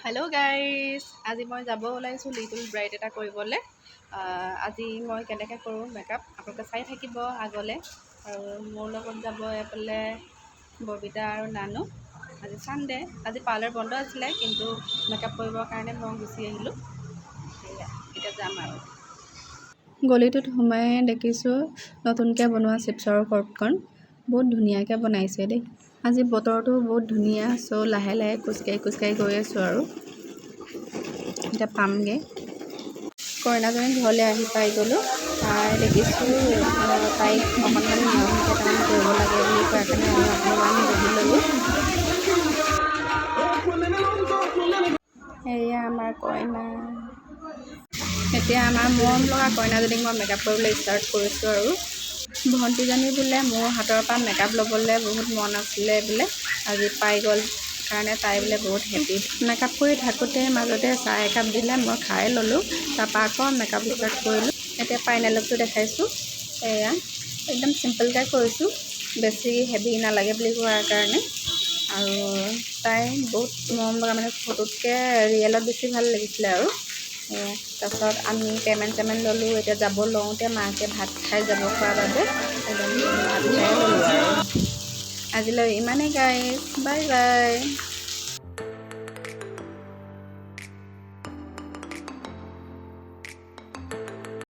Hello' guys, আজি মই যাব ওলাইছোঁ লিটল ব্ৰাইড এটা কৰিবলৈ। আজি মই কেনেকৈ কৰোঁ মেকআপ আপোনালোকে চাই থাকিব আগলৈ। আৰু মোৰ লগত যাব এইফালে ববিতা আৰু নানু। আজি ছানডে, আজি পাৰ্লাৰ বন্ধ আছিলে, কিন্তু মেকআপ কৰিবৰ কাৰণে মই গুচি আহিলোঁ। সেয়া এতিয়া যাম আৰু। গলিটোত সোমাই দেখিছোঁ নতুনকৈ বনোৱা চিপছৰ কৰ্টখন। বহুত ধুনীয়াকৈ বনাইছে দেই। আজি বতৰটো বহুত ধুনীয়া, চ' লাহে লাহে খোজকাঢ়ি গৈ আছোঁ আৰু এতিয়া পামগৈ। কইনাজনী ঘৰলৈ আহি পাই গ'লোঁ। তাই দেখিছোঁ তাইক অকণমান নিয়ম কেইটামান কৰিব লাগে বুলি কোৱাৰ কাৰণে মই অকণমান বহি ল'লোঁ। এয়া আমাৰ কইনা। এতিয়া আমাৰ মৰম লগা কইনাজনীক মই মেকআপ কৰিবলৈ ষ্টাৰ্ট কৰিছোঁ আৰু। ভণ্টিজনী বোলে মোৰ হাতৰ পৰা মেকআপ ল'বলৈ বহুত মন আছিলে বোলে, আজি পাই গ'ল কাৰণে তাই বোলে বহুত হেপী। মেকআপ কৰি থাকোঁতে মাজতে চাহ একাপ দিলে, মই খাই ল'লোঁ। তাৰপৰা আকৌ মেকআপ ষ্টাৰ্ট কৰিলোঁ। এতিয়া ফাইনেল লুকটো দেখাইছোঁ। এয়া একদম চিম্পলকৈ কৰিছোঁ, বেছি হেভি নালাগে বুলি কোৱাৰ কাৰণে। আৰু তাই বহুত মৰম লগা, মানে ফটোতকৈ ৰিয়েলত বেছি ভাল লাগিছিলে আৰু। তাৰপিছত আমি পে'মেণ্ট ল'লোঁ। এতিয়া যাব লওঁতে মাকে ভাত খাই যাব খোৱাৰ বাবে একদম ভাত খাই ল'লোঁ আৰু। আজিলৈ ইমানেই গাইজ, বাই বাই।